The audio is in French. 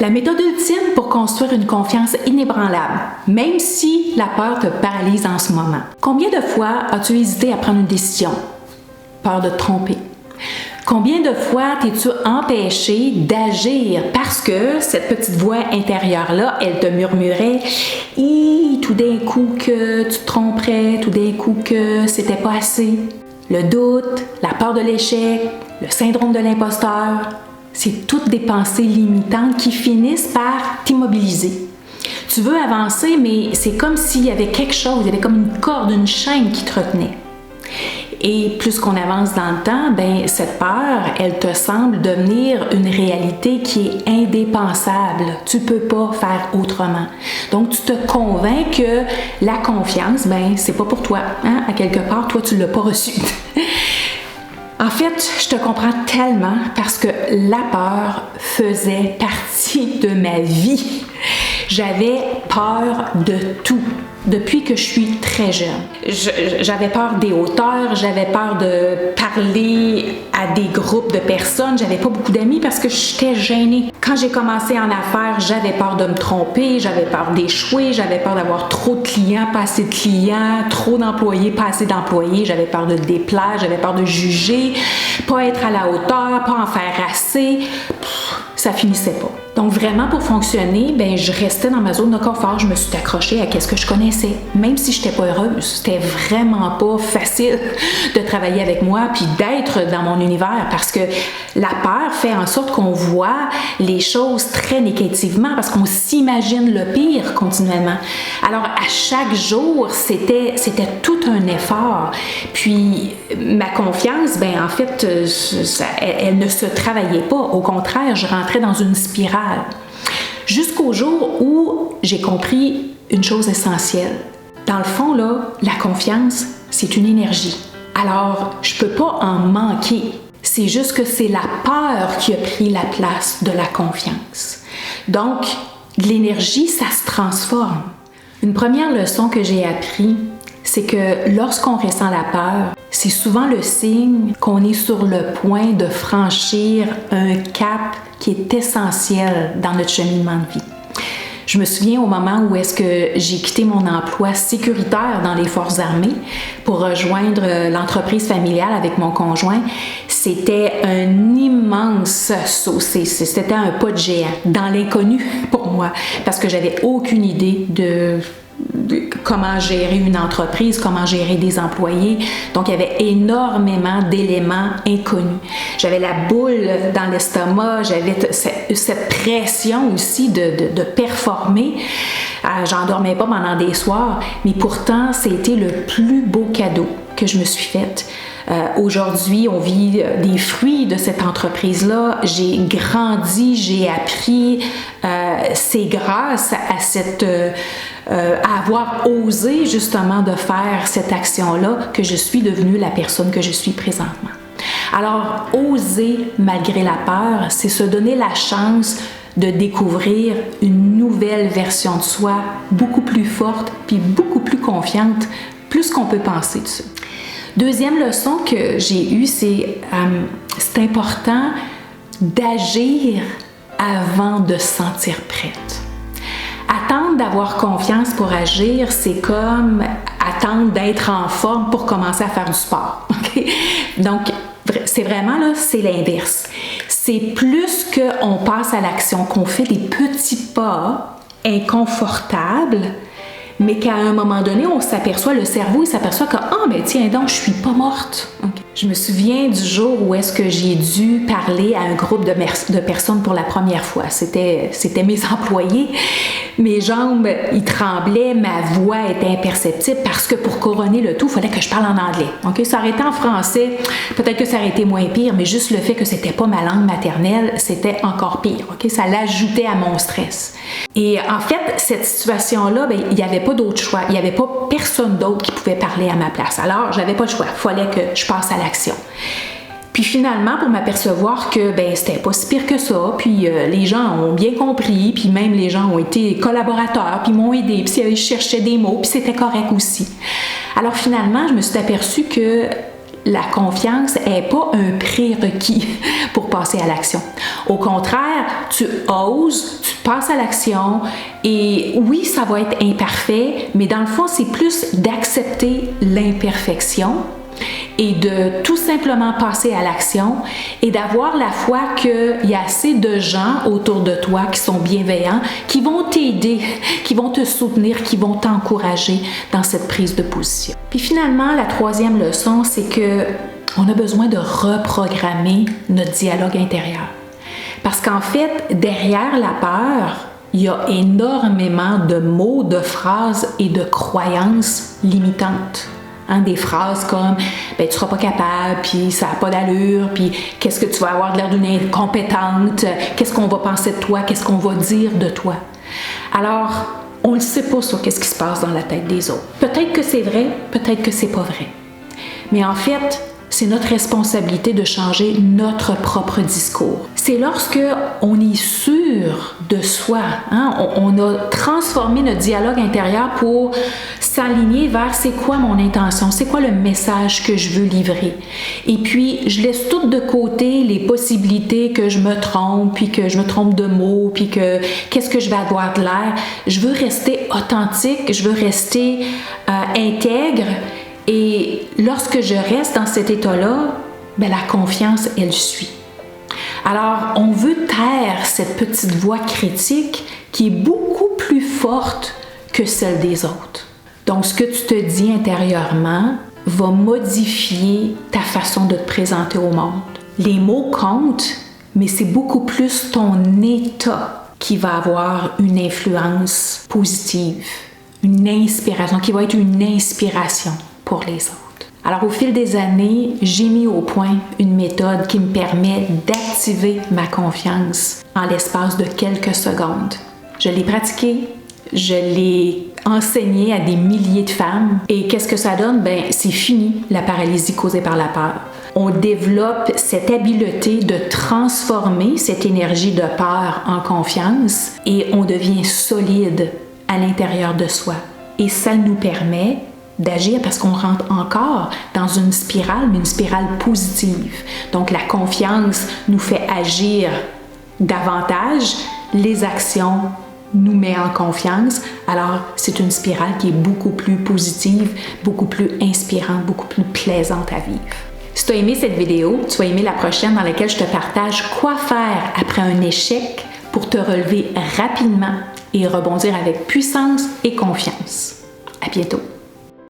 La méthode ultime pour construire une confiance inébranlable, même si la peur te paralyse en ce moment. Combien de fois as-tu hésité à prendre une décision? Peur de te tromper. Combien de fois t'es-tu empêché d'agir parce que cette petite voix intérieure-là, elle te murmurait « tout d'un coup que tu te tromperais, tout d'un coup que c'était pas assez ». Le doute, la peur de l'échec, le syndrome de l'imposteur, c'est toutes des pensées limitantes qui finissent par t'immobiliser. Tu veux avancer, mais c'est comme s'il y avait quelque chose, il y avait comme une corde, une chaîne qui te retenait. Et plus qu'on avance dans le temps, ben cette peur, elle te semble devenir une réalité qui est indépensable. Tu peux pas faire autrement. Donc tu te convaincs que la confiance, ben c'est pas pour toi. Hein? À quelque part, toi tu l'as pas reçue. En fait, je te comprends tellement parce que la peur faisait partie de ma vie. J'avais peur de tout. Depuis que je suis très jeune. J'avais peur des hauteurs, j'avais peur de parler à des groupes de personnes, j'avais pas beaucoup d'amis parce que j'étais gênée. Quand j'ai commencé en affaires, j'avais peur de me tromper, j'avais peur d'échouer, j'avais peur d'avoir trop de clients, pas assez de clients, trop d'employés, pas assez d'employés, j'avais peur de déplaire, j'avais peur de juger, pas être à la hauteur, pas en faire assez. Ça finissait pas. Donc vraiment pour fonctionner, ben je restais dans ma zone de confort, je me suis accrochée à ce que je connaissais, même si j'étais pas heureuse, c'était vraiment pas facile de travailler avec moi puis d'être dans mon univers parce que la peur fait en sorte qu'on voit les choses très négativement parce qu'on s'imagine le pire continuellement. Alors à chaque jour, c'était tout un effort. Puis ma confiance, ben en fait, elle ne se travaillait pas. Au contraire, je rentrais dans une spirale. Jusqu'au jour où j'ai compris une chose essentielle. Dans le fond, là, la confiance, c'est une énergie. Alors, je peux pas en manquer. C'est juste que c'est la peur qui a pris la place de la confiance. Donc, l'énergie, ça se transforme. Une première leçon que j'ai appris, c'est que lorsqu'on ressent la peur, c'est souvent le signe qu'on est sur le point de franchir un cap qui est essentiel dans notre cheminement de vie. Je me souviens au moment où est-ce que j'ai quitté mon emploi sécuritaire dans les forces armées pour rejoindre l'entreprise familiale avec mon conjoint, c'était un immense saut, c'était un pas de géant dans l'inconnu pour moi parce que j'avais aucune idée de comment gérer une entreprise, comment gérer des employés. Donc, il y avait énormément d'éléments inconnus. J'avais la boule dans l'estomac, j'avais cette pression aussi de performer. J'en dormais pas pendant des soirs, mais pourtant, c'était le plus beau cadeau que je me suis fait. Aujourd'hui, on vit des fruits de cette entreprise-là. J'ai grandi, j'ai appris. C'est grâce à avoir osé justement de faire cette action-là que je suis devenue la personne que je suis présentement. Alors, oser malgré la peur, c'est se donner la chance de découvrir une nouvelle version de soi, beaucoup plus forte puis beaucoup plus confiante, plus qu'on peut penser de ça. Deuxième leçon que j'ai eue, c'est important d'agir avant de se sentir prête. Attendre d'avoir confiance pour agir, c'est comme attendre d'être en forme pour commencer à faire du sport. Okay? Donc, c'est vraiment là, c'est l'inverse. C'est plus qu'on passe à l'action, qu'on fait des petits pas inconfortables, mais qu'à un moment donné, on s'aperçoit, le cerveau, il s'aperçoit que « Ah, mais tiens donc, je suis pas morte. Okay. » Je me souviens du jour où est-ce que j'ai dû parler à un groupe de personnes pour la première fois. C'était mes employés. Mes jambes, ils tremblaient, ma voix était imperceptible parce que pour couronner le tout, il fallait que je parle en anglais. Okay? Ça aurait été en français, peut-être que ça aurait été moins pire, mais juste le fait que c'était pas ma langue maternelle, c'était encore pire. Okay? Ça l'ajoutait à mon stress. Et en fait, cette situation-là, ben, il n'y avait pas d'autre choix. Il n'y avait pas personne d'autre qui pouvait parler à ma place. Alors, j'avais pas le choix. Il fallait que je passe à l'action. Puis finalement, pour m'apercevoir que ben c'était pas si pire que ça, puis les gens ont bien compris, puis même les gens ont été collaborateurs, puis m'ont aidé, puis ils cherchaient des mots, puis c'était correct aussi. Alors finalement, je me suis aperçue que la confiance n'est pas un prérequis pour passer à l'action. Au contraire, tu oses, tu passes à l'action et oui, ça va être imparfait, mais dans le fond, c'est plus d'accepter l'imperfection et de tout simplement passer à l'action et d'avoir la foi qu'il y a assez de gens autour de toi qui sont bienveillants, qui vont t'aider, qui vont te soutenir, qui vont t'encourager dans cette prise de position. Puis finalement, la troisième leçon, c'est que on a besoin de reprogrammer notre dialogue intérieur. Parce qu'en fait, derrière la peur, il y a énormément de mots, de phrases et de croyances limitantes. Des phrases comme « ben tu seras pas capable, puis ça n'a pas d'allure, puis qu'est-ce que tu vas avoir de l'air d'une incompétente, qu'est-ce qu'on va penser de toi, qu'est-ce qu'on va dire de toi. » Alors, on ne sait pas ça, qu'est-ce qui se passe dans la tête des autres. Peut-être que c'est vrai, peut-être que c'est pas vrai. Mais en fait, c'est notre responsabilité de changer notre propre discours. C'est lorsque on est sûr de soi, on a transformé notre dialogue intérieur pour s'aligner vers c'est quoi mon intention, c'est quoi le message que je veux livrer. Et puis, je laisse tout de côté les possibilités que je me trompe, puis que je me trompe de mots, puis que qu'est-ce que je vais avoir de l'air. Je veux rester authentique, je veux rester intègre. Et lorsque je reste dans cet état-là, ben la confiance, elle suit. Alors, on veut taire cette petite voix critique qui est beaucoup plus forte que celle des autres. Donc, ce que tu te dis intérieurement va modifier ta façon de te présenter au monde. Les mots comptent, mais c'est beaucoup plus ton état qui va avoir une influence positive, une inspiration, qui va être une inspiration pour les autres. Alors, au fil des années, j'ai mis au point une méthode qui me permet d'activer ma confiance en l'espace de quelques secondes. Je l'ai pratiquée, je l'ai enseignée à des milliers de femmes. Et qu'est-ce que ça donne? Ben, c'est fini, la paralysie causée par la peur. On développe cette habileté de transformer cette énergie de peur en confiance et on devient solide à l'intérieur de soi. Et ça nous permet d'agir parce qu'on rentre encore dans une spirale, mais une spirale positive. Donc, la confiance nous fait agir davantage, les actions nous mettent en confiance. Alors, c'est une spirale qui est beaucoup plus positive, beaucoup plus inspirante, beaucoup plus plaisante à vivre. Si tu as aimé cette vidéo, tu vas aimer la prochaine dans laquelle je te partage quoi faire après un échec pour te relever rapidement et rebondir avec puissance et confiance. À bientôt!